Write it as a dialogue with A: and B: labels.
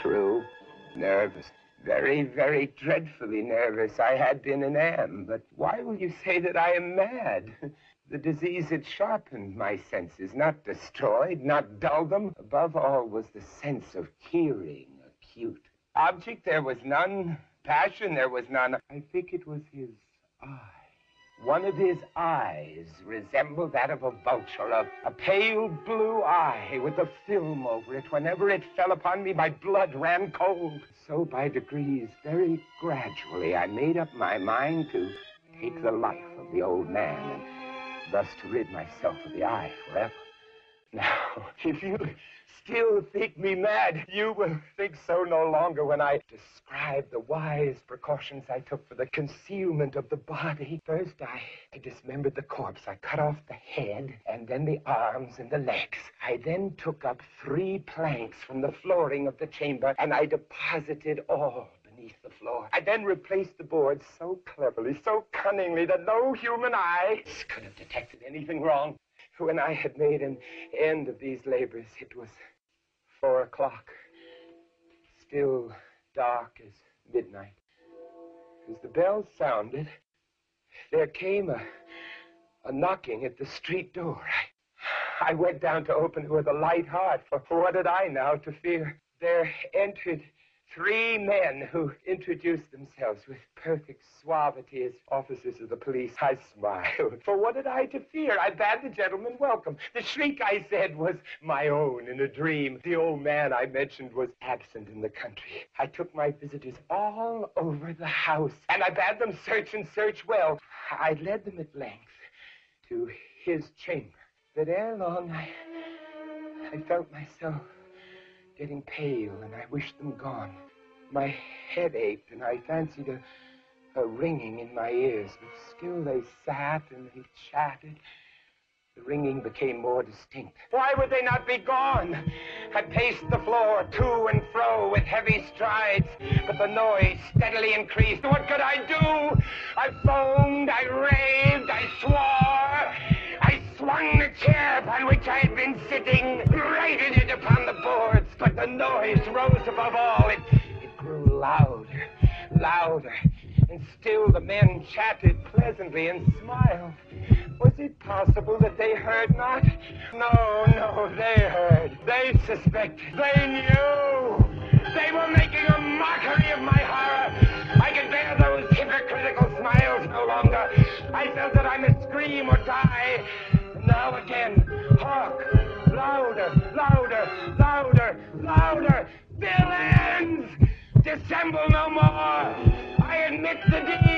A: true. Nervous. Very, very dreadfully nervous. I had been and am. But why will you say that I am mad? The disease had sharpened my senses, not destroyed, not dulled them. Above all was the sense of hearing, acute. Object there was none. Passion there was none. I think it was his eye. One of his eyes resembled that of a vulture, a pale blue eye with a film over it. Whenever it fell upon me, my blood ran cold. So by degrees, very gradually, I made up my mind to take the life of the old man and thus to rid myself of the eye forever. Now, if you still think me mad, you will think so no longer when I describe the wise precautions I took for the concealment of the body. First, I dismembered the corpse. I cut off the head, and then the arms and the legs. I then took up 3 planks from the flooring of the chamber, and I deposited all beneath the floor. I then replaced the boards so cleverly, so cunningly, that no human eye could have detected anything wrong. When I had made an end of these labors, it was 4 o'clock, still dark as midnight. As the bell sounded, there came a knocking at the street door. I went down to open it with a light heart, for what had I now to fear? There entered 3 men who introduced themselves with perfect suavity as officers of the police. I smiled. For what had I to fear? I bade the gentleman welcome. The shriek, I said, was my own in a dream. The old man I mentioned was absent in the country. I took my visitors all over the house, and I bade them search and search well. I led them at length to his chamber. But ere long, I felt myself getting pale, and I wished them gone. My head ached, and I fancied a ringing in my ears, but still they sat and they chatted. The ringing became more distinct. Why would they not be gone? I paced the floor to and fro with heavy strides, but the noise steadily increased. What could I do? I foamed, I raved, I swore. I swung the chair upon which I had been sitting, grated it upon the boards, but the noise rose above all. It grew louder, louder, and still the men chatted pleasantly and smiled. Was it possible that they heard not? No, they heard. They suspected. They knew. They were making a mockery of my horror. I could bear those hypocritical smiles no longer. I felt that I must scream or die. And now again, hark! Louder, louder, louder, louder! Villains! Dissemble no more! I admit the deed!